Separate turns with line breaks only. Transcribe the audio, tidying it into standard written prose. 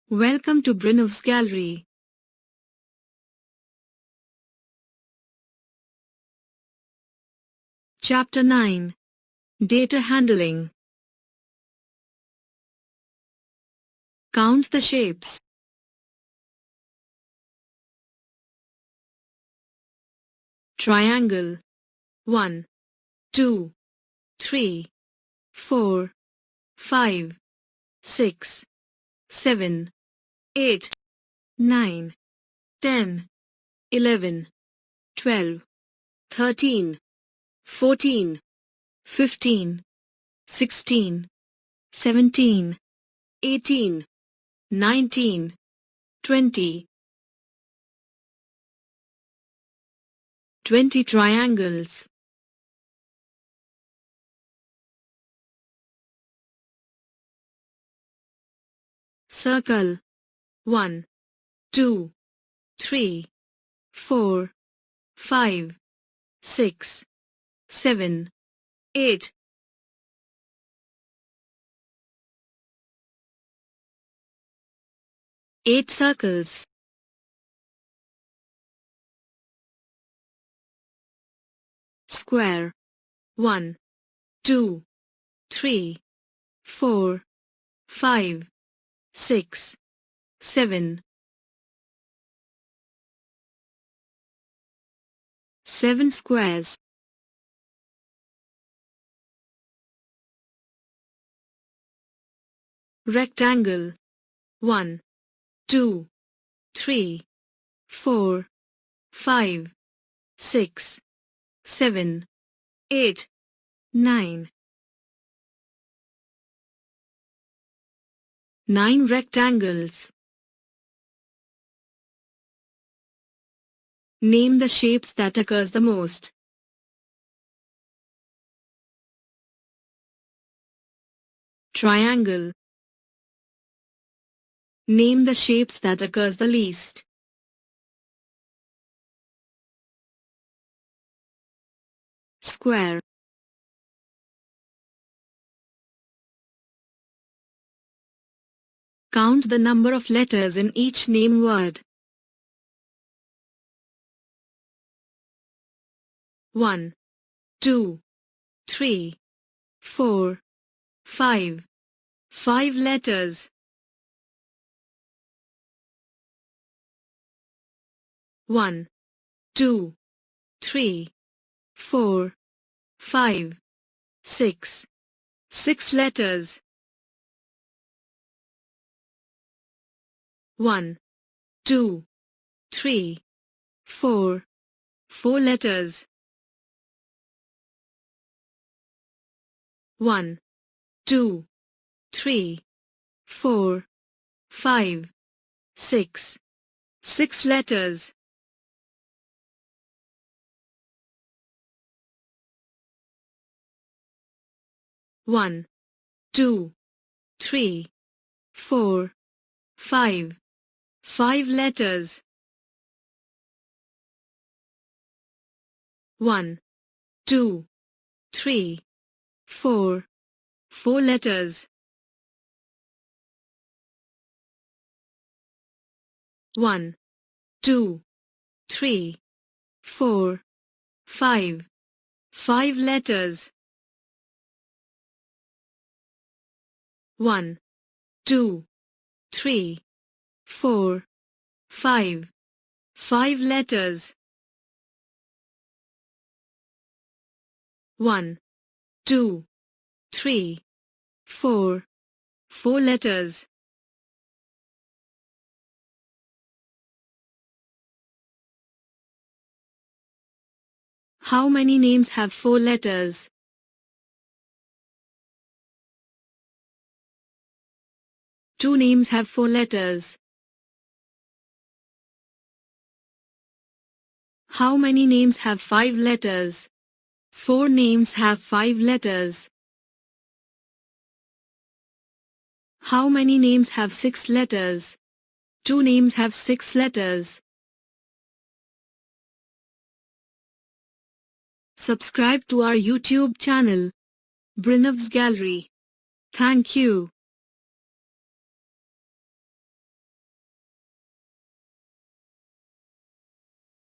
Welcome to Brinov's Gallery. Chapter 9. Data Handling. Count the shapes. Triangle. 1, 2, 3, 4, 5, 6, 7, 8, 9, 10, 11, 12, 13, 14, 15, 16, 17, 18, 19, 20. 20 triangles. Circle. 1, 2, 3, 4, 5, 6, 7, 8. 8 circles. Square. 1, 2, 3, 4, 5, 6, 7. 7 squares. Rectangle. 1, 2, 3, 4, 5, 6, 7, 8, 9. 9 rectangles. Name the shapes that occurs the most. Triangle. Name the shapes that occurs the least. Square. Count the number of letters in each name word. 1, 2, 3, 4, 5. 5 letters. 1, 2, 3, 4, 5, 6. 6 letters. 1, 2, 3, 4. 4 letters. 1, 2, 3, 4, 5, 6. 6 letters. 1, 2, 3, 4, 5. 5 letters. 1, 2, 3, 4. 4 letters. 1, 2, 3, 4, 5. 5 letters. 1, 2, 3, 4, 5. 5 letters. 1, 2, 3, 4. 4 letters. How many names have 4 letters? Two names have 4 letters. How many names have 5 letters? 4 names have 5 letters. How many names have 6 letters? 2 names have 6 letters. Subscribe to our YouTube channel, Brinov's Gallery. Thank you.